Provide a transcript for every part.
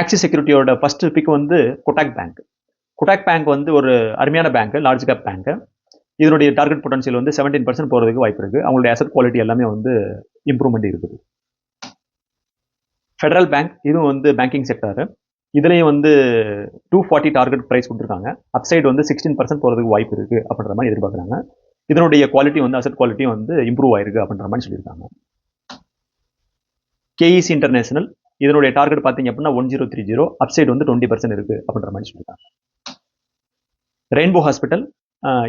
Axis செக்யூரிட்டியோட first big வந்து Kotak bank. Kotak bank வந்து ஒரு அருமையான பேங்க், லார்ஜ் கேப் பேங்க். இதனுடைய டார்கெட் பொட்டன்ஷியல் வந்து 17% போகிறதுக்கு வாய்ப்பு இருக்குது. அவங்களுடைய அசட் குவாலிட்டி எல்லாமே வந்து இம்ப்ரூவ்மெண்ட் இருக்குது. ஃபெடரல் பேங்க், இதுவும் வந்து பேங்கிங் செக்டார். இதுலேயும் வந்து 240 டார்கெட் ப்ரைஸ் கொடுத்துருக்காங்க. அப்சைடு வந்து 16% போகிறதுக்கு வாய்ப்பு இருக்குது அப்படின்ற மாதிரி எதிர்பார்க்குறாங்க. இதனுடைய குவாலிட்டி வந்து அசட் குவாலிட்டியும் வந்து இம்ப்ரூவ் ஆயிருக்கு அப்படின்ற மாதிரி சொல்லியிருக்காங்க. கேஇசி இன்டர்நேஷனல், இதனுடைய டார்கெட் பார்த்தீங்க அப்படின்னா 1030, அப்சைடு வந்து 20% இருக்குது அப்படின்ற மாதிரி சொல்லியிருக்காங்க. ரெயின்போ ஹாஸ்பிட்டல்,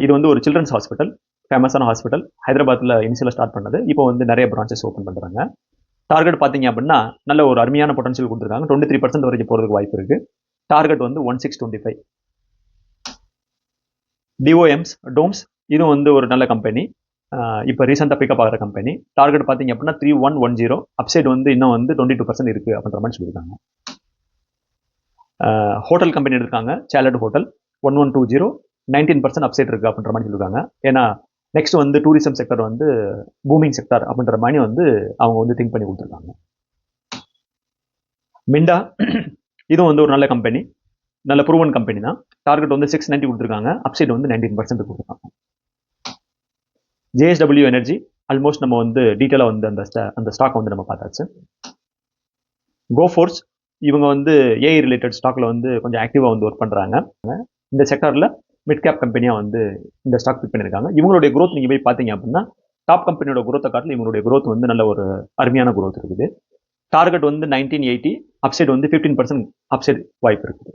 இது வந்து ஒரு சில்ட்ரன்ஸ் ஹாஸ்பிட்டல், ஃபேமஸான ஹாஸ்பிட்டல். ஹைதராபாத்தில் இனிஷியலாக ஸ்டார்ட் பண்ணது. இப்போ வந்து நிறைய பிரான்ச்சஸ் ஓப்பன் பண்ணுறாங்க. டார்கெட் பார்த்தீங்க அப்படின்னா நல்ல ஒரு அருமையான பொட்டன்ஷியல் கொடுத்துருக்காங்க. 23% வரைக்கும் போகிறதுக்கு வாய்ப்பு இருக்குது. டார்கெட் வந்து 1625. டோம்ஸ், இதுவும் வந்து ஒரு நல்ல கம்பெனி. இப்போ ரீசெண்டாக பிக்கப் ஆகிற கம்பெனி. டார்கெட் பார்த்தீங்க அப்படின்னா 3110, அப்சைடு வந்து இன்னும் வந்து 22% இருக்குது அப்படின்ற மாதிரி சொல்லியிருக்காங்க. ஹோட்டல் கம்பெனி எடுத்திருக்காங்க, சேலட் ஹோட்டல், 1120, 19% அப்சைட் இருக்குது அப்படின்ற மாதிரி சொல்லியிருக்காங்க. ஏன்னா நெக்ஸ்ட் வந்து டூரிசம் செக்டர் வந்து பூமிங் செக்டர் அப்படின்ற மாதிரி வந்து அவங்க வந்து திங்க் பண்ணி கொடுத்துருக்காங்க. மிண்டா, இதுவும் வந்து ஒரு நல்ல கம்பெனி, நல்ல ப்ரூவன் கம்பெனி தான். டார்கெட் வந்து 690 கொடுத்துருக்காங்க, அப்சைட் வந்து 19% கொடுத்துருக்காங்க. ஜேஎஸ்டபிள்யூ எனர்ஜி, ஆல்மோஸ்ட் நம்ம வந்து டீட்டெயிலாக வந்து அந்த ஸ்டாக் வந்து நம்ம பார்த்தாச்சு. கோஃபோர்ஸ், இவங்க வந்து ஏஐ ரிலேட்டட் ஸ்டாக்ல வந்து கொஞ்சம் ஆக்டிவாக வந்து ஒர்க் பண்ணுறாங்க. இந்த செக்டரில் மிட் கேப் கம்பெனியாக வந்து இந்த ஸ்டாக் பிக் பண்ணியிருக்காங்க. இவங்களுடைய growth நீங்கள் போய் பார்த்தீங்க அப்படின்னா டாப் கம்பெனியோட growth காட்டிலும் இவங்களுடைய growth வந்து நல்ல ஒரு அருமையான growth இருக்குது. டார்கெட் வந்து 1980, அப்சைட் வந்து 15% அப்சைட் வாய்ப்பு இருக்குது.